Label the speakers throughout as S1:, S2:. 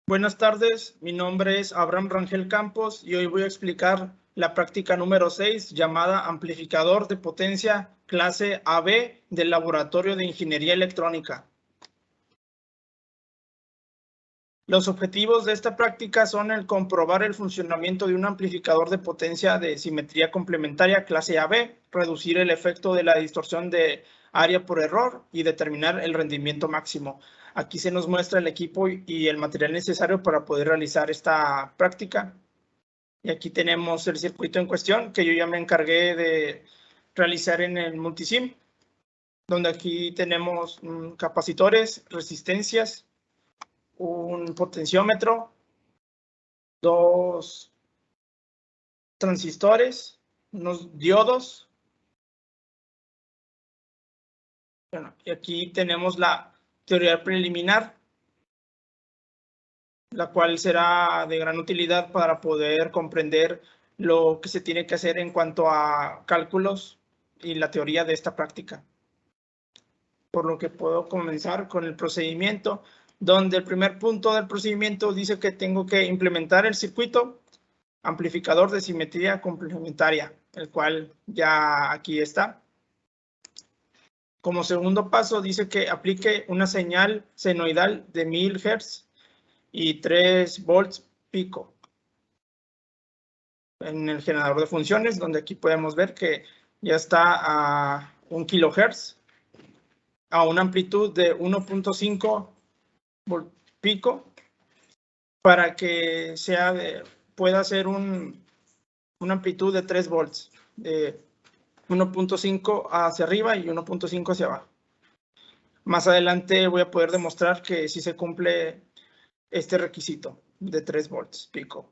S1: Buenas tardes, mi nombre es Abraham Rangel Campos y hoy voy a explicar la práctica número 6 llamada amplificador de potencia clase AB del Laboratorio de Ingeniería Electrónica. Los objetivos de esta práctica son el comprobar el funcionamiento de un amplificador de potencia de simetría complementaria clase AB, reducir el efecto de la distorsión de área por error y determinar el rendimiento máximo. Aquí se nos muestra el equipo y el material necesario para poder realizar esta práctica. Y aquí tenemos el circuito en cuestión que yo ya me encargué de realizar en el Multisim, donde aquí tenemos capacitores, resistencias, un potenciómetro, dos transistores, unos diodos. Bueno, y aquí tenemos la teoría preliminar, la cual será de gran utilidad para poder comprender lo que se tiene que hacer en cuanto a cálculos y la teoría de esta práctica. Por lo que puedo comenzar con el procedimiento, donde el primer punto del procedimiento dice que tengo que implementar el circuito amplificador de simetría complementaria, el cual ya aquí está. Como segundo paso dice que aplique una señal senoidal de 1000 Hz y 3 volts pico en el generador de funciones, donde aquí podemos ver que ya está a 1 kHz a una amplitud de 1.5 volt pico para que pueda ser una amplitud de 3 volts, de 1.5 hacia arriba y 1.5 hacia abajo. Más adelante voy a poder demostrar que sí se cumple este requisito de 3 volts pico.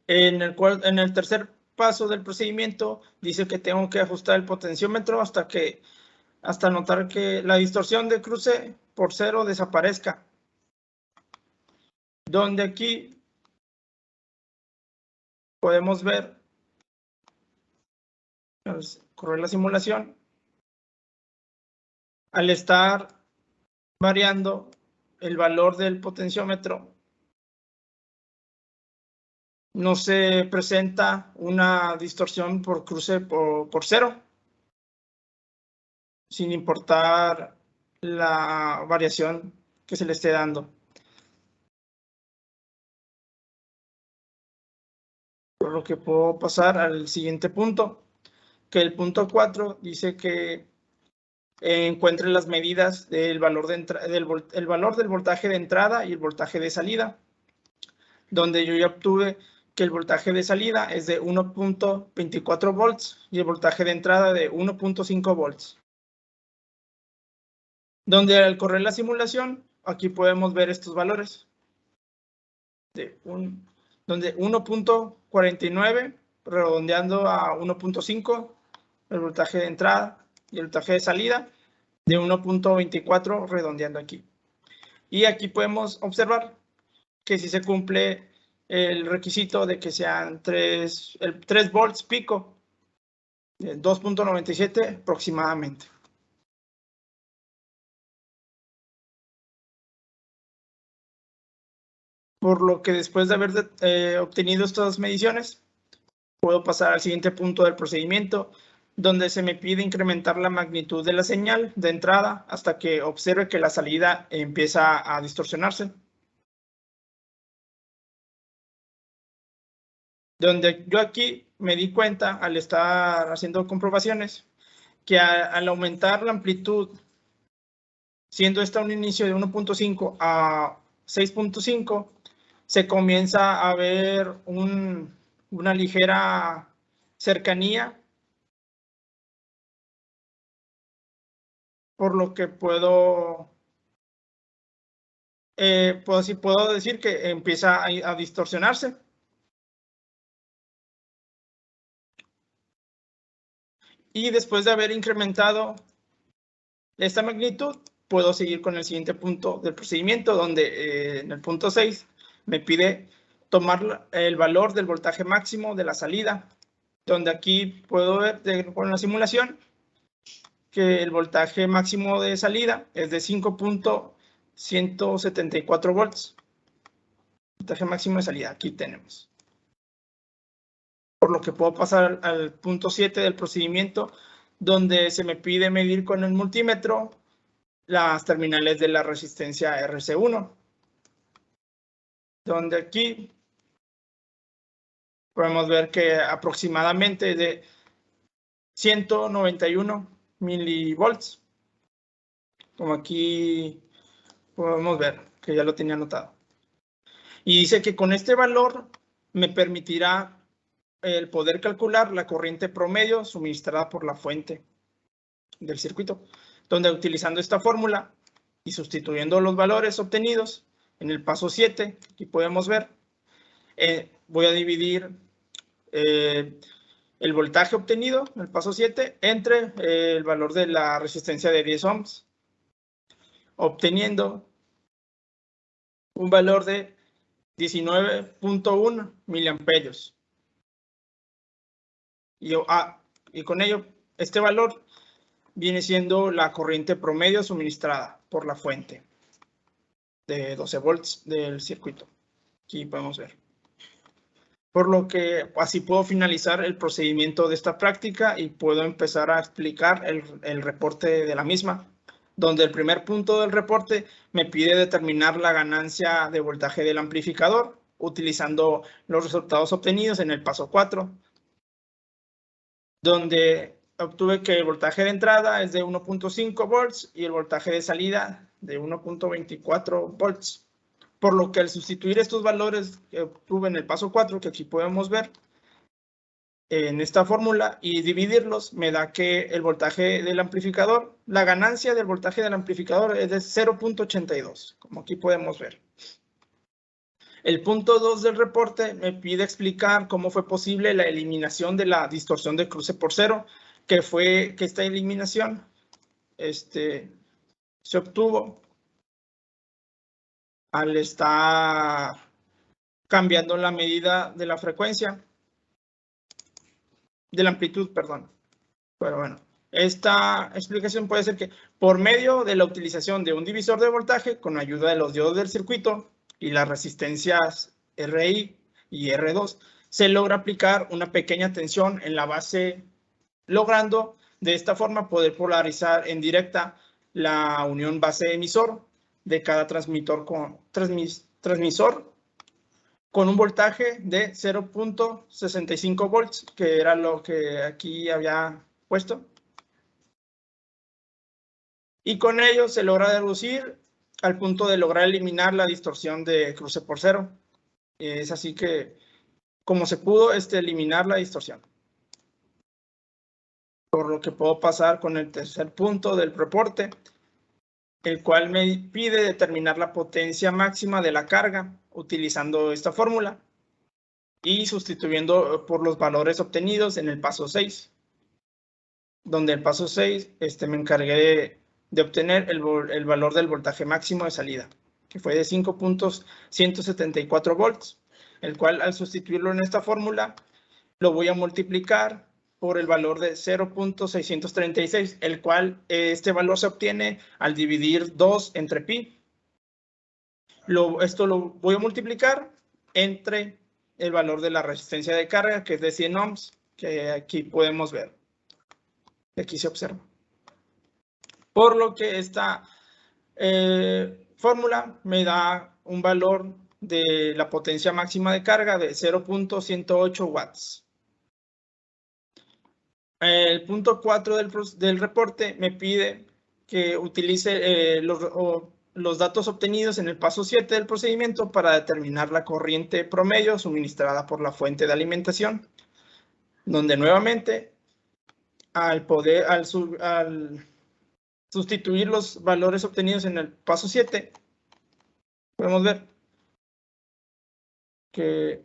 S1: En el tercer paso del procedimiento dice que tengo que ajustar el potenciómetro hasta notar que la distorsión de cruce por cero desaparezca. Donde aquí podemos ver, correr la simulación, al estar variando el valor del potenciómetro, no se presenta una distorsión por cruce por cero, sin importar la variación que se le esté dando. Por lo que puedo pasar al siguiente punto, que el punto 4 dice que encuentre las medidas del valor, el valor del voltaje de entrada y el voltaje de salida, donde yo ya obtuve que el voltaje de salida es de 1.24 volts y el voltaje de entrada de 1.5 volts. Donde al correr la simulación, aquí podemos ver estos valores, donde 1.49 redondeando a 1.5 el voltaje de entrada y el voltaje de salida, de 1.24 redondeando aquí. Y aquí podemos observar que si se cumple el requisito de que sean 3 volts pico, 2.97 aproximadamente. Por lo que después de haber obtenido estas mediciones, puedo pasar al siguiente punto del procedimiento, donde se me pide incrementar la magnitud de la señal de entrada hasta que observe que la salida empieza a distorsionarse. Donde yo aquí me di cuenta, al estar haciendo comprobaciones, que al aumentar la amplitud, siendo esta un inicio de 1.5 a 6.5, se comienza a ver una ligera cercanía, por lo que puedo decir que empieza a distorsionarse. Y después de haber incrementado esta magnitud, puedo seguir con el siguiente punto del procedimiento, donde en el punto 6 me pide tomar el valor del voltaje máximo de la salida, donde aquí puedo ver con la simulación que el voltaje máximo de salida es de 5.0 174 volts. Voltaje máximo de salida, aquí tenemos. Por lo que puedo pasar al punto 7 del procedimiento, donde se me pide medir con el multímetro las terminales de la resistencia RC1. Donde aquí podemos ver que aproximadamente de 191 milivolts. Como aquí podemos ver que ya lo tenía anotado. Y dice que con este valor me permitirá el poder calcular la corriente promedio suministrada por la fuente del circuito, donde utilizando esta fórmula y sustituyendo los valores obtenidos en el paso 7, aquí podemos ver, voy a dividir el voltaje obtenido en el paso 7 entre el valor de la resistencia de 10 ohms, obteniendo un valor de 19.1 miliamperios. Y con ello, este valor viene siendo la corriente promedio suministrada por la fuente de 12 volts del circuito. Aquí podemos ver. Por lo que así puedo finalizar el procedimiento de esta práctica y puedo empezar a explicar el reporte de la misma, donde el primer punto del reporte me pide determinar la ganancia de voltaje del amplificador utilizando los resultados obtenidos en el paso 4, donde obtuve que el voltaje de entrada es de 1.5 volts y el voltaje de salida de 1.24 volts. Por lo que al sustituir estos valores que obtuve en el paso 4, que aquí podemos ver en esta fórmula, y dividirlos, me da que el voltaje del amplificador, la ganancia del voltaje del amplificador es de 0.82, como aquí podemos ver. El punto 2 del reporte me pide explicar cómo fue posible la eliminación de la distorsión de cruce por cero, que fue que esta eliminación se obtuvo al estar cambiando la medida de la frecuencia, de la amplitud, perdón. Pero bueno, esta explicación puede ser que por medio de la utilización de un divisor de voltaje con ayuda de los diodos del circuito y las resistencias RI y R2, se logra aplicar una pequeña tensión en la base, logrando de esta forma poder polarizar en directa la unión base-emisor de cada transmisor con un voltaje de 0.65 volts, que era lo que aquí había puesto. Y con ello se logra reducir al punto de lograr eliminar la distorsión de cruce por cero. Es así que, como se pudo eliminar la distorsión. Por lo que puedo pasar con el tercer punto del reporte, el cual me pide determinar la potencia máxima de la carga utilizando esta fórmula y sustituyendo por los valores obtenidos en el paso 6, donde el paso 6 me encargué de obtener el valor del voltaje máximo de salida, que fue de 5.174 volts, el cual al sustituirlo en esta fórmula lo voy a multiplicar por el valor de 0.636, el cual este valor se obtiene al dividir 2 entre pi. Esto lo voy a multiplicar entre el valor de la resistencia de carga, que es de 100 ohms, que aquí podemos ver. Aquí se observa. Por lo que esta fórmula me da un valor de la potencia máxima de carga de 0.108 watts. El punto 4 del reporte me pide que utilice los datos obtenidos en el paso 7 del procedimiento para determinar la corriente promedio suministrada por la fuente de alimentación, donde nuevamente al sustituir los valores obtenidos en el paso 7, podemos ver que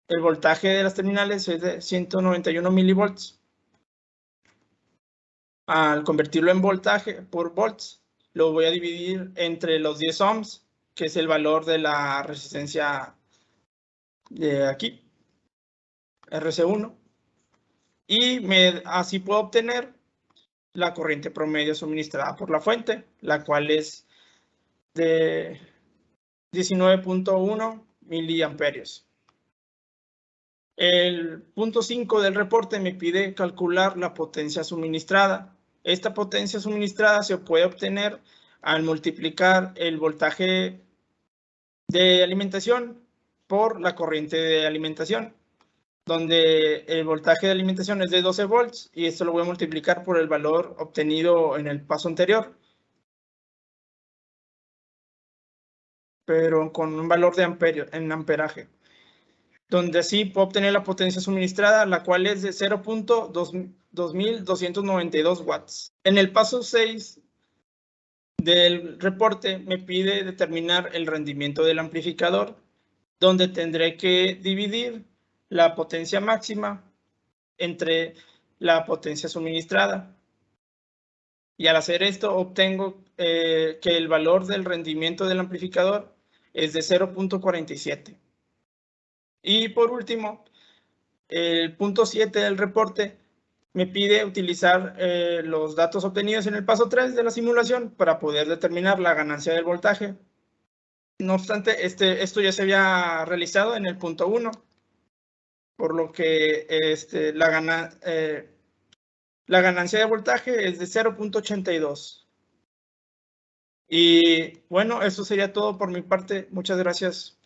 S1: el voltaje de las terminales es de 191 milivolts. Al convertirlo en voltaje por volts, lo voy a dividir entre los 10 ohms, que es el valor de la resistencia de aquí, RC1, y así puedo obtener la corriente promedio suministrada por la fuente, la cual es de 19.1 miliamperios. El punto 5 del reporte me pide calcular la potencia suministrada. Esta potencia suministrada se puede obtener al multiplicar el voltaje de alimentación por la corriente de alimentación, donde el voltaje de alimentación es de 12 volts y esto lo voy a multiplicar por el valor obtenido en el paso anterior, pero con un valor de amperio, en amperaje, donde así puedo obtener la potencia suministrada, la cual es de 0.2292 watts. En el paso 6 del reporte me pide determinar el rendimiento del amplificador, donde tendré que dividir la potencia máxima entre la potencia suministrada. Y al hacer esto obtengo que el valor del rendimiento del amplificador es de 0.47. Y por último, el punto 7 del reporte me pide utilizar los datos obtenidos en el paso 3 de la simulación para poder determinar la ganancia del voltaje. No obstante, esto ya se había realizado en el punto 1, por lo que la ganancia de voltaje es de 0.82. Y bueno, eso sería todo por mi parte. Muchas gracias.